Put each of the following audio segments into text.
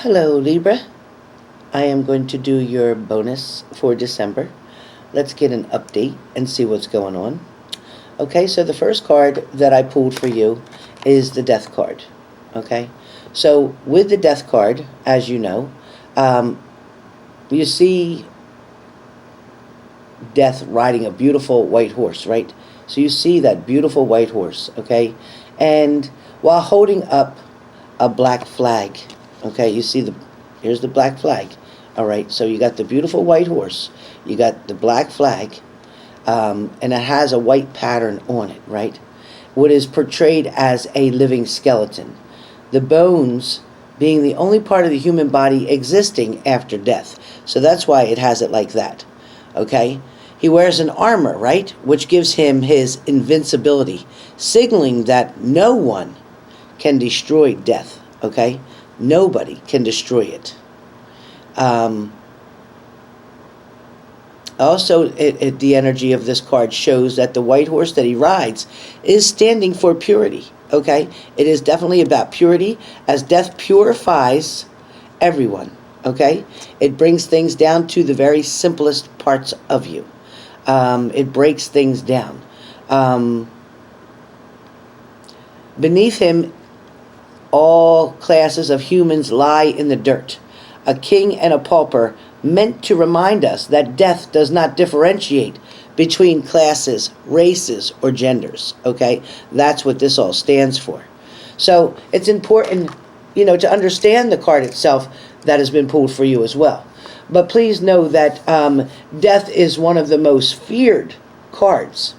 Hello Libra, I am going to do your bonus for December. Let's get an update and see what's going on. Okay, so the first card that I pulled for you is the Death card. Okay, so with the Death card, as you know, you see Death riding a beautiful white horse, right? So you see that beautiful white horse, okay? And while holding up a black flag, okay, you see here's the black flag. All right, so you got the beautiful white horse, you got the black flag, and it has a white pattern on it, right? What is portrayed as a living skeleton. The bones being the only part of the human body existing after death. So that's why it has it like that, okay? He wears an armor, right, which gives him his invincibility, signaling that no one can destroy death, okay? Nobody can destroy it. Also, the energy of this card shows that the white horse that he rides is standing for purity, okay? It is definitely about purity, as death purifies everyone, okay? It brings things down to the very simplest parts of you. It breaks things down. Beneath him, all classes of humans lie in the dirt. A king and a pauper, meant to remind us that death does not differentiate between classes, races, or genders. Okay? That's what this all stands for. So it's important, to understand the card itself that has been pulled for you as well. But please know that death is one of the most feared cards.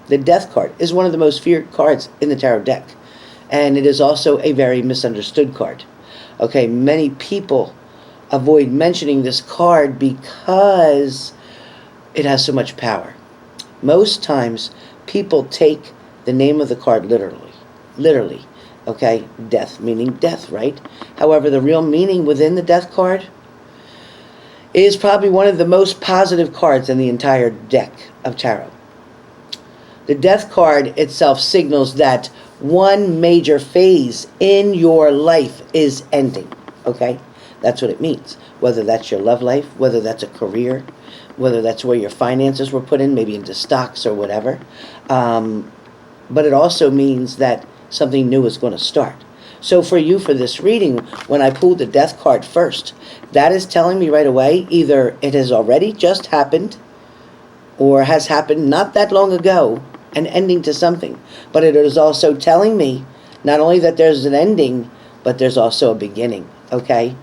The Death card is one of the most feared cards in the tarot deck. And it is also a very misunderstood card. Okay, many people avoid mentioning this card because it has so much power. Most times, people take the name of the card literally. Okay, death meaning death, right? However, the real meaning within the Death card is probably one of the most positive cards in the entire deck of tarot. The Death card itself signals that one major phase in your life is ending, okay? That's what it means. Whether that's your love life, whether that's a career, whether that's where your finances were put in, maybe into stocks or whatever. But it also means that something new is going to start. So for you, for this reading, when I pulled the Death card first, that is telling me right away, either it has already just happened or has happened not that long ago, an ending to something. But it is also telling me not only that there's an ending, but there's also a beginning, okay?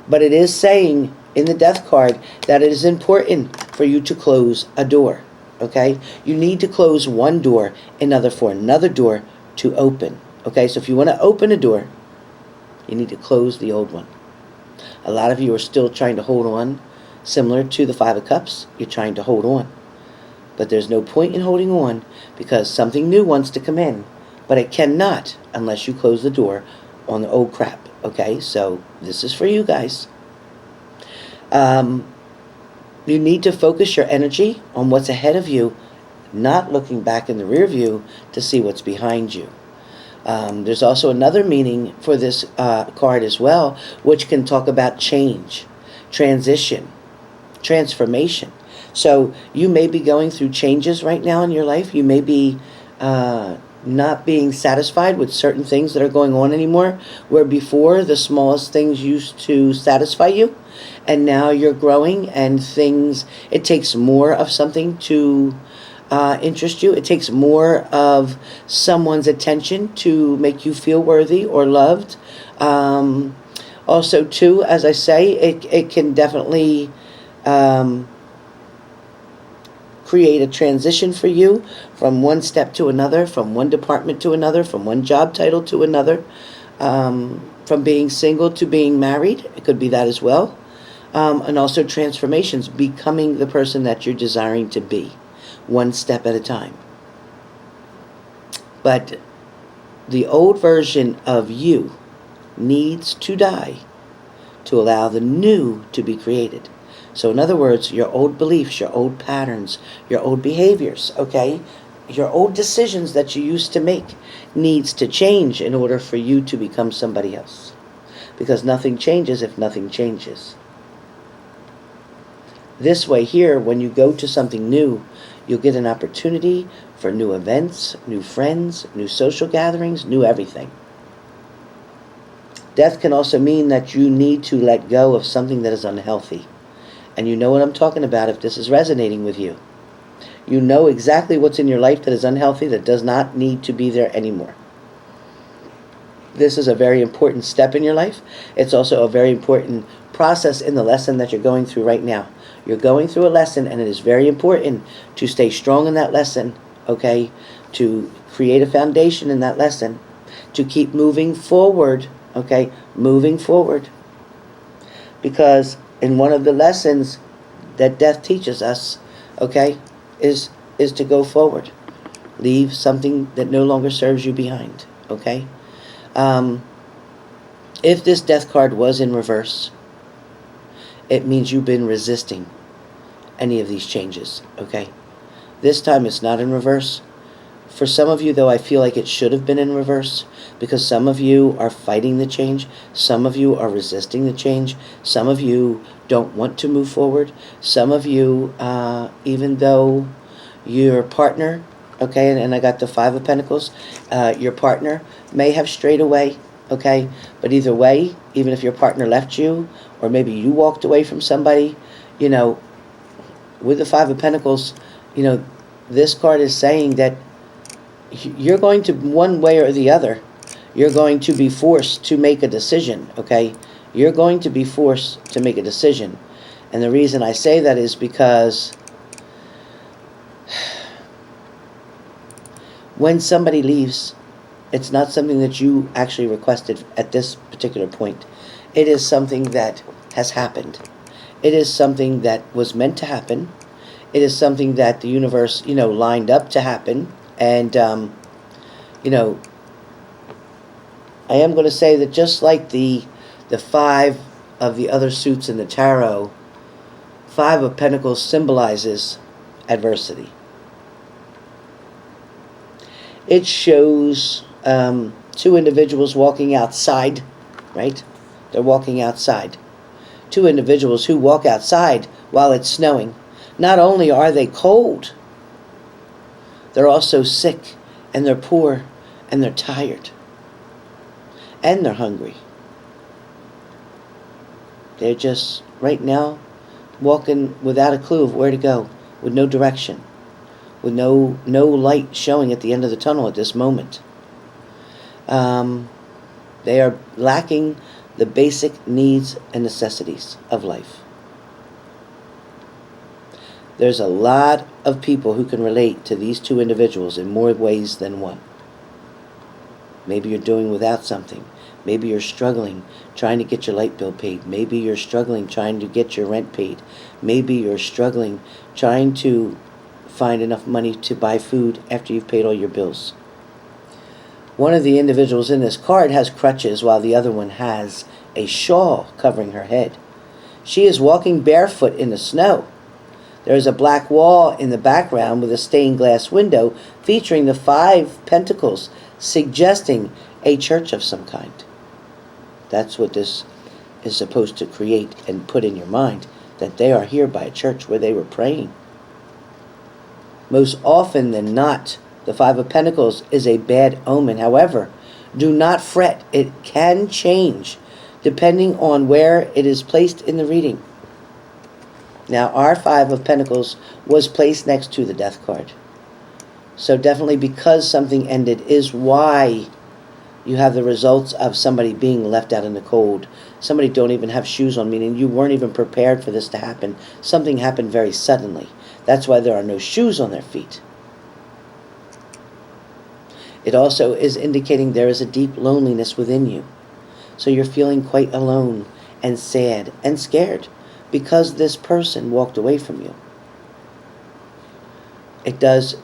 But it is saying in the Death card that it is important for you to close a door, okay? You need to close one door in order for another door to open, okay? So if you want to open a door, you need to close the old one. A lot of you are still trying to hold on, similar to the Five of Cups. You're trying to hold on. But there's no point in holding on because something new wants to come in. But it cannot unless you close the door on the old crap. Okay, so this is for you guys. You need to focus your energy on what's ahead of you, not looking back in the rear view to see what's behind you. There's also another meaning for this card as well, which can talk about change, transition, transformation. So you may be going through changes right now in your life. You may be not being satisfied with certain things that are going on anymore, where before the smallest things used to satisfy you, and now you're growing and it takes more of something to interest you. It takes more of someone's attention to make you feel worthy or loved. Also, too, as I say, it can definitely create a transition for you from one step to another, from one department to another, from one job title to another, from being single to being married. It could be that as well. And also transformations, becoming the person that you're desiring to be, one step at a time. But the old version of you needs to die to allow the new to be created. So in other words, your old beliefs, your old patterns, your old behaviors, okay? Your old decisions that you used to make needs to change in order for you to become somebody else. because nothing changes if nothing changes. This way here, when you go to something new, you'll get an opportunity for new events, new friends, new social gatherings, new everything. Death can also mean that you need to let go of something that is unhealthy. And you know what I'm talking about if this is resonating with you. You know exactly what's in your life that is unhealthy, that does not need to be there anymore. This is a very important step in your life. It's also a very important process in the lesson that you're going through right now. You're going through a lesson, and it is very important to stay strong in that lesson, okay? To create a foundation in that lesson, to keep moving forward, okay? Moving forward. Because in one of the lessons that death teaches us, okay, is to go forward. Leave something that no longer serves you behind, okay? If this death card was in reverse, it means you've been resisting any of these changes, okay? This time it's not in reverse. For some of you, though, I feel like it should have been in reverse, because some of you are fighting the change, some of you are resisting the change, some of you don't want to move forward, some of you, even though your partner, okay, and I got the Five of Pentacles, your partner may have strayed away, okay, but either way, even if your partner left you, or maybe you walked away from somebody, you know, with the Five of Pentacles, you know, this card is saying that you're going to, one way or the other, you're going to be forced to make a decision, okay? You're going to be forced to make a decision. And the reason I say that is because when somebody leaves, it's not something that you actually requested at this particular point. It is something that has happened. It is something that was meant to happen. It is something that the universe, you know, lined up to happen. And, you know, I am going to say that just like the five of the other suits in the tarot, Five of Pentacles symbolizes adversity. It shows two individuals walking outside, right? They're walking outside. Two individuals who walk outside while it's snowing. Not only are they cold, they're also sick, and they're poor, and they're tired, and they're hungry. They're just, right now, walking without a clue of where to go, with no direction, with no light showing at the end of the tunnel at this moment. They are lacking the basic needs and necessities of life. There's a lot of people who can relate to these two individuals in more ways than one. Maybe you're doing without something. Maybe you're struggling trying to get your light bill paid. Maybe you're struggling trying to get your rent paid. Maybe you're struggling trying to find enough money to buy food after you've paid all your bills. One of the individuals in this card has crutches while the other one has a shawl covering her head. She is walking barefoot in the snow. There is a black wall in the background with a stained glass window featuring the Five Pentacles, suggesting a church of some kind. That's what this is supposed to create and put in your mind, that they are here by a church where they were praying. Most often than not, the Five of Pentacles is a bad omen. However, do not fret. It can change depending on where it is placed in the reading. Now, our Five of Pentacles was placed next to the Death card. So definitely, because something ended is why you have the results of somebody being left out in the cold. Somebody don't even have shoes on, meaning you weren't even prepared for this to happen. Something happened very suddenly. That's why there are no shoes on their feet. It also is indicating there is a deep loneliness within you. So you're feeling quite alone and sad and scared because this person walked away from you. It does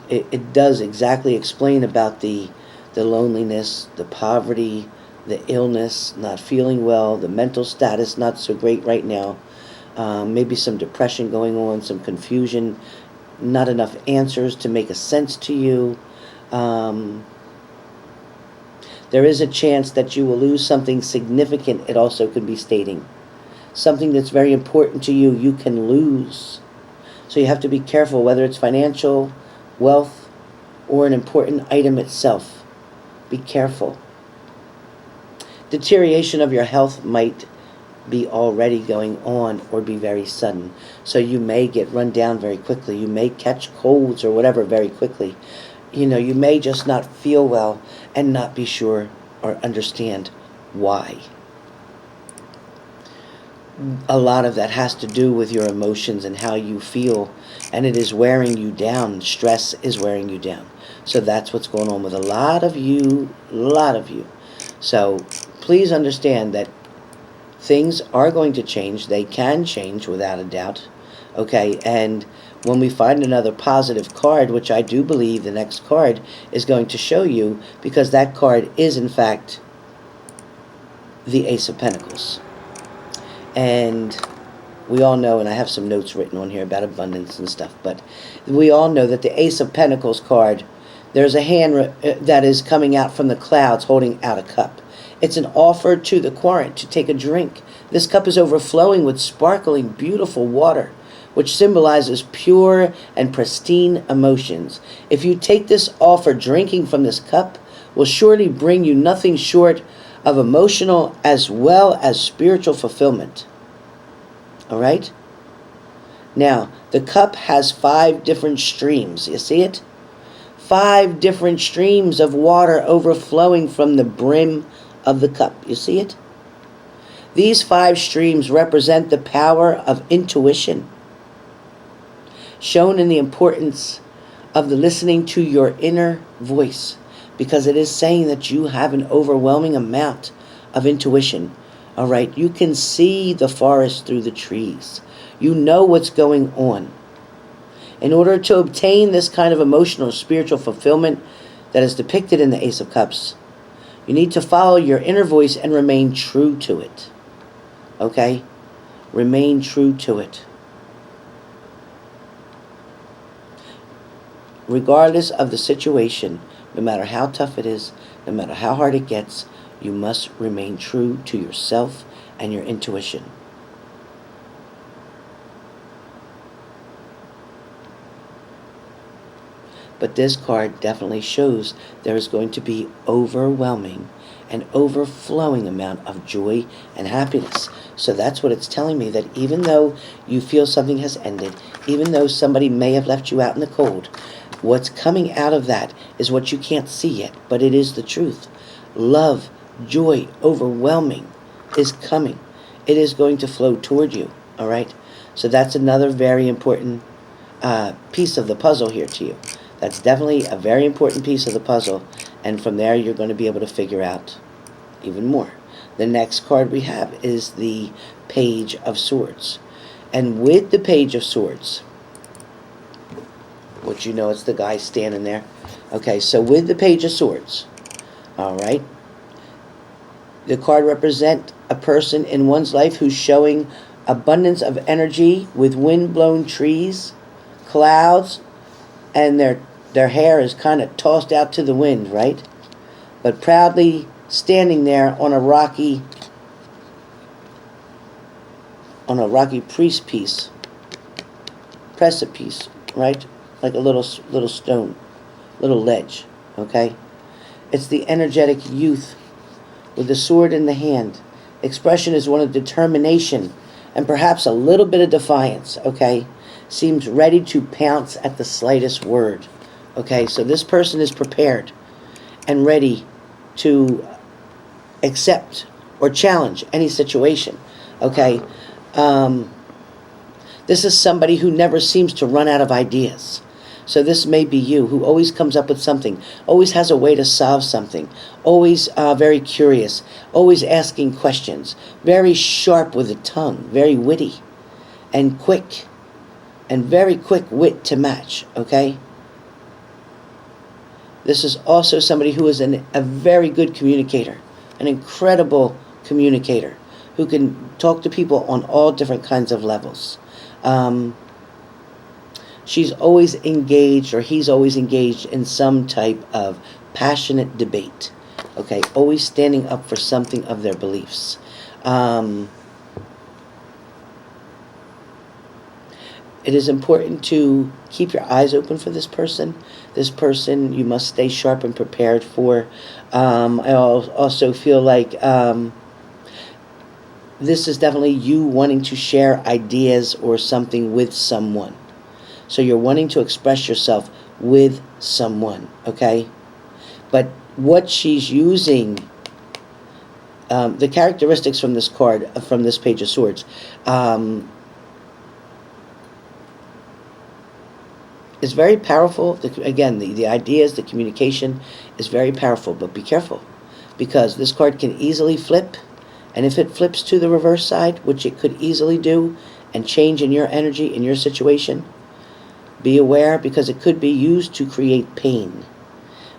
exactly explain about the loneliness, the poverty, the illness, not feeling well, the mental status not so great right now, maybe some depression going on, some confusion, not enough answers to make a sense to you. There is a chance that you will lose something significant, it also could be stating. Something that's very important to you, you can lose. So you have to be careful, whether it's financial, wealth, or an important item itself. Be careful. Deterioration of your health might be already going on or be very sudden. So you may get run down very quickly. You may catch colds or whatever very quickly. You know, you may just not feel well and not be sure or understand why. A lot of that has to do with your emotions and how you feel, and it is wearing you down. Stress is wearing you down. So that's what's going on with a lot of you, So please understand that things are going to change. They can change without a doubt. Okay, and when we find another positive card, which I do believe the next card is going to show you, because that card is in fact the Ace of Pentacles. And we all know, and I have some notes written on here about abundance and stuff, but we all know that the Ace of Pentacles card, there's a hand that is coming out from the clouds holding out a cup. It's an offer to the querent to take a drink. This cup is overflowing with sparkling, beautiful water, which symbolizes pure and pristine emotions. If you take this offer, drinking from this cup will surely bring you nothing short of emotional as well as spiritual fulfillment. All right? Now, the cup has 5 different streams. You see it? 5 different streams of water overflowing from the brim of the cup. You see it? These 5 streams represent the power of intuition, shown in the importance of the listening to your inner voice, because it is saying that you have an overwhelming amount of intuition. All right, you can see the forest through the trees. You know what's going on. In order to obtain this kind of emotional, spiritual fulfillment that is depicted in the Ace of Cups, you need to follow your inner voice and remain true to it. Okay? Remain true to it. Regardless of the situation, no matter how tough it is, no matter how hard it gets, you must remain true to yourself and your intuition. But this card definitely shows there is going to be overwhelming and overflowing amount of joy and happiness. So that's what it's telling me, that even though you feel something has ended, even though somebody may have left you out in the cold, what's coming out of that is what you can't see yet, but it is the truth. Love, joy, overwhelming is coming. It is going to flow toward you, all right? So that's another very important piece of the puzzle here to you. That's definitely a very important piece of the puzzle, and from there you're going to be able to figure out even more. The next card we have is the Page of Swords. And with the Page of Swords, which you know it's the guy standing there. Okay, so with the Page of Swords, all right, the card represents a person in one's life who's showing abundance of energy with wind-blown trees, clouds, and their hair is kind of tossed out to the wind, right? But proudly standing there on a rocky precipice, right? Like a little stone, little ledge, okay? It's the energetic youth with the sword in the hand. Expression is one of determination and perhaps a little bit of defiance, okay? Seems ready to pounce at the slightest word, okay? So this person is prepared and ready to accept or challenge any situation, okay? This is somebody who never seems to run out of ideas. So this may be you, who always comes up with something, always has a way to solve something, always very curious, always asking questions, very sharp with the tongue, very witty, and quick, and very quick wit to match, okay? This is also somebody who is a very good communicator, an incredible communicator, who can talk to people on all different kinds of levels. She's always engaged, or he's always engaged in some type of passionate debate. Okay, always standing up for something of their beliefs. It is important to keep your eyes open for this person. This person you must stay sharp and prepared for. I also feel like this is definitely you wanting to share ideas or something with someone. So you're wanting to express yourself with someone, okay? But what she's using, the characteristics from this card, from this Page of Swords, is very powerful. Again, the ideas, the communication is very powerful, but be careful, because this card can easily flip, and if it flips to the reverse side, which it could easily do, and change in your energy, in your situation, be aware, because it could be used to create pain,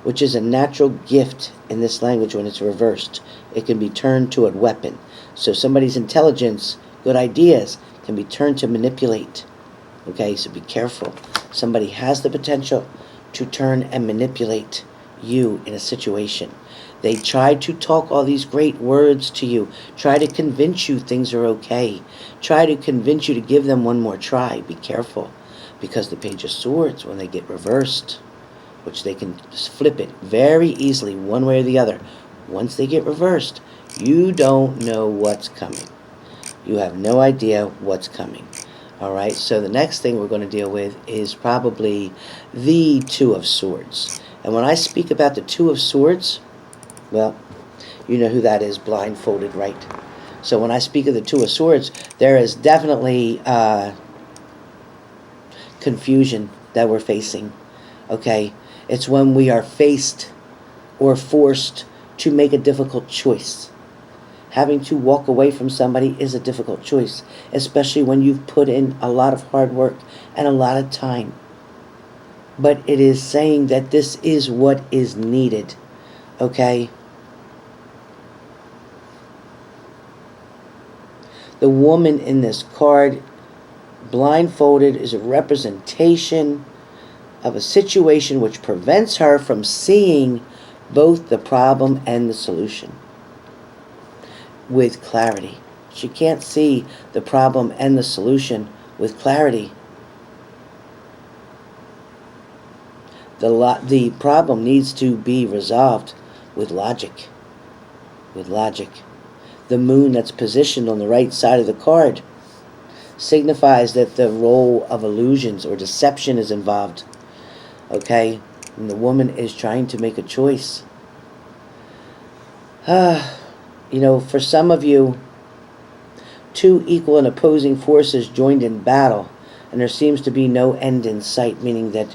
which is a natural gift in this language when it's reversed. It can be turned to a weapon. So somebody's intelligence, good ideas, can be turned to manipulate. Okay, so be careful. Somebody has the potential to turn and manipulate you in a situation. They try to talk all these great words to you, try to convince you things are okay, try to convince you to give them one more try. Be careful, because the Page of Swords, when they get reversed, which they can flip it very easily one way or the other, once they get reversed, you don't know what's coming. You have no idea what's coming. Alright, so the next thing we're going to deal with is probably the Two of Swords. And when I speak about the Two of Swords, well, you know who that is, blindfolded, right? So when I speak of the Two of Swords, there is definitely confusion that we're facing. Okay, it's when we are faced or forced to make a difficult choice. Having to walk away from somebody is a difficult choice, especially when you've put in a lot of hard work and a lot of time. But it is saying that this is what is needed, okay? The woman in this card, blindfolded, is a representation of a situation which prevents her from seeing both the problem and the solution with clarity. She can't see the problem and the solution with clarity. The problem needs to be resolved with logic. With logic. The moon that's positioned on the right side of the card signifies that the role of illusions or deception is involved. Okay? And the woman is trying to make a choice. You know, for some of you, two equal and opposing forces joined in battle, and there seems to be no end in sight, meaning that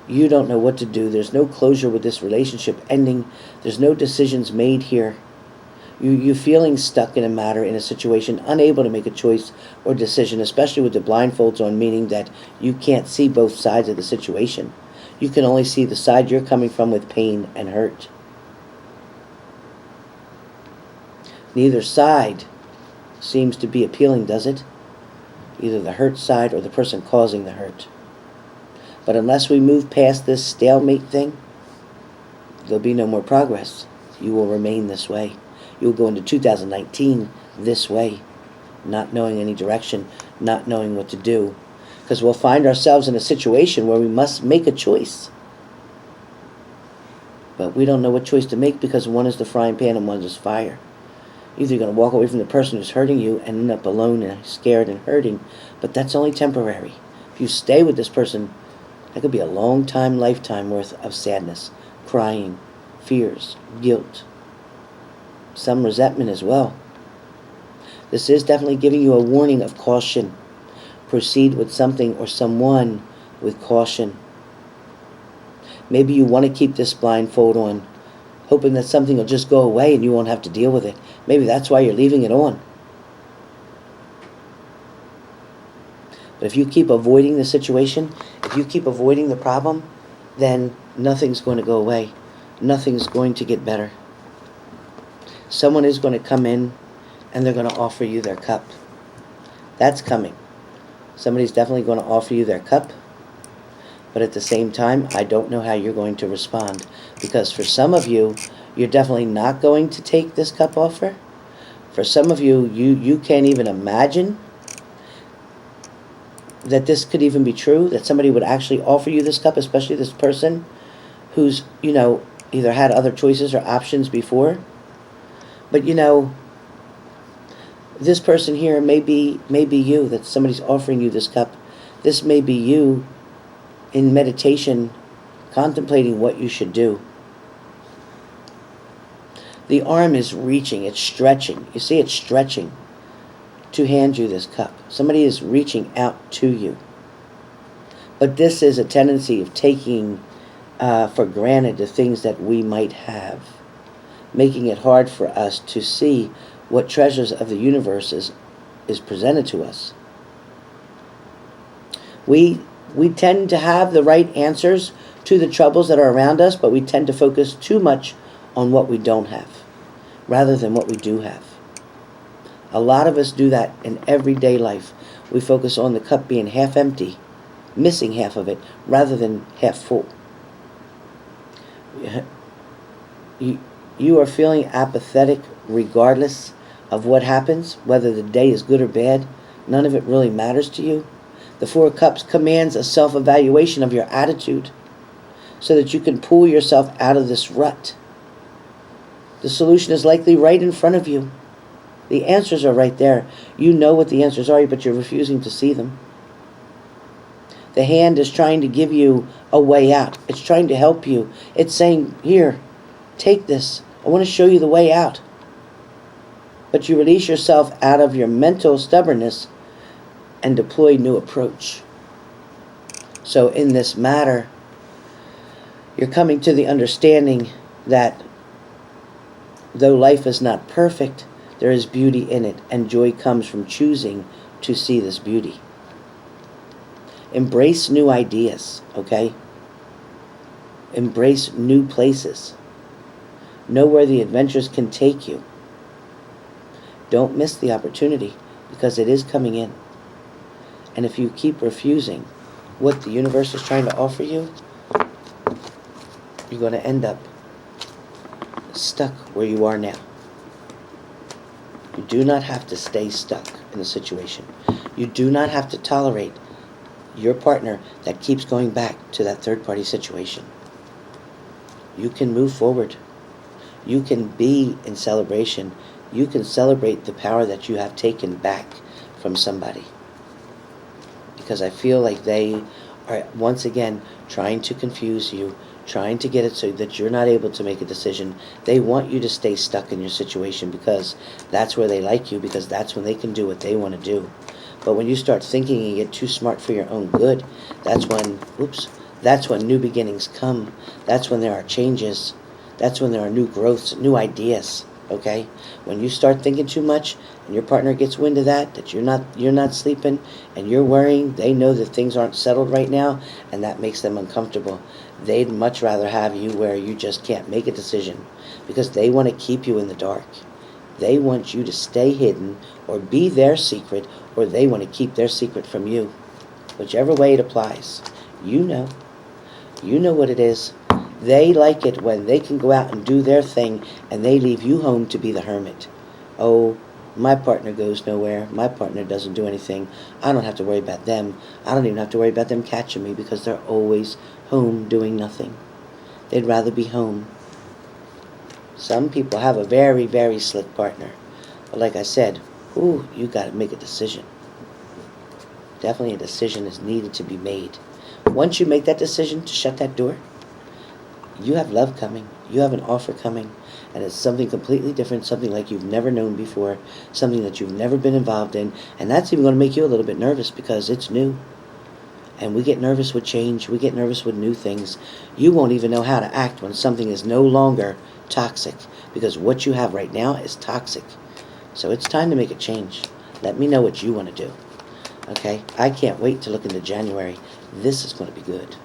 you don't know what to do. There's no closure with this relationship ending. There's no decisions made here. You're feeling stuck in a matter, in a situation, unable to make a choice or decision, especially with the blindfolds on, meaning that you can't see both sides of the situation. You can only see the side you're coming from with pain and hurt. Neither side seems to be appealing, does it? Either the hurt side or the person causing the hurt. But unless we move past this stalemate thing, there'll be no more progress. You will remain this way. You'll go into 2019 this way, not knowing any direction, not knowing what to do. Because we'll find ourselves in a situation where we must make a choice. But we don't know what choice to make, because one is the frying pan and one is fire. Either you're going to walk away from the person who's hurting you and end up alone and scared and hurting, but that's only temporary. If you stay with this person, that could be a long time, lifetime worth of sadness, crying, fears, guilt, some resentment as well. This is definitely giving you a warning of caution. Proceed with something or someone with caution. Maybe you want to keep this blindfold on, hoping that something will just go away and you won't have to deal with it. Maybe that's why you're leaving it on. But if you keep avoiding the situation, if you keep avoiding the problem, then nothing's going to go away. Nothing's going to get better. Someone is going to come in and they're going to offer you their cup. That's coming. Somebody's definitely going to offer you their cup. But at the same time, I don't know how you're going to respond. Because for some of you, You're definitely not going to take this cup offer. For some of you, you can't even imagine that this could even be true, that somebody would actually offer you this cup, especially this person who's, either had other choices or options before. But, this person here may be you, that somebody's offering you this cup. This may be you in meditation, contemplating what you should do. The arm is reaching, it's stretching. You see, it's stretching to hand you this cup. Somebody is reaching out to you. But this is a tendency of taking for granted the things that we might have, making it hard for us to see what treasures of the universe is presented to us. We tend to have the right answers to the troubles that are around us, but we tend to focus too much on what we don't have rather than what we do have. A lot of us do that in everyday life. We focus on the cup being half empty, missing half of it, rather than half full. You are feeling apathetic regardless of what happens, whether the day is good or bad. None of it really matters to you. The Four of Cups commands a self-evaluation of your attitude so that you can pull yourself out of this rut. The solution is likely right in front of you. The answers are right there. You know what the answers are, but you're refusing to see them. The hand is trying to give you a way out. It's trying to help you. It's saying, here, take this. I want to show you the way out. But you release yourself out of your mental stubbornness and deploy new approach. So in this matter, you're coming to the understanding that though life is not perfect, there is beauty in it, and joy comes from choosing to see this beauty. Embrace new ideas, okay? Embrace new places. Know where the adventures can take you. Don't miss the opportunity, because it is coming in. And if you keep refusing what the universe is trying to offer you, you're going to end up stuck where you are now. You do not have to stay stuck in a situation. You do not have to tolerate your partner that keeps going back to that third-party situation. You can move forward. You can be in celebration. You can celebrate the power that you have taken back from somebody. Because I feel like they are, once again, trying to confuse you, trying to get it so that you're not able to make a decision. They want you to stay stuck in your situation because that's where they like you, because that's when they can do what they want to do. But when you start thinking and get too smart for your own good, that's when new beginnings come. That's when there are changes. That's when there are new growths, new ideas, okay? When you start thinking too much and your partner gets wind of that you're not sleeping and you're worrying, they know that things aren't settled right now, and that makes them uncomfortable. They'd much rather have you where you just can't make a decision because they want to keep you in the dark. They want you to stay hidden or be their secret, or they want to keep their secret from you. Whichever way it applies. You know what it is. They like it when they can go out and do their thing and they leave you home to be the hermit. Oh, my partner goes nowhere. My partner doesn't do anything. I don't have to worry about them. I don't even have to worry about them catching me because they're always home doing nothing. They'd rather be home. Some people have a very, very slick partner. But like I said, you got to make a decision. Definitely a decision is needed to be made. Once you make that decision to shut that door, you have love coming. You have an offer coming. And it's something completely different, something like you've never known before, something that you've never been involved in. And that's even going to make you a little bit nervous because it's new. And we get nervous with change. We get nervous with new things. You won't even know how to act when something is no longer toxic, because what you have right now is toxic. So it's time to make a change. Let me know what you want to do. Okay? I can't wait to look into January. This is going to be good.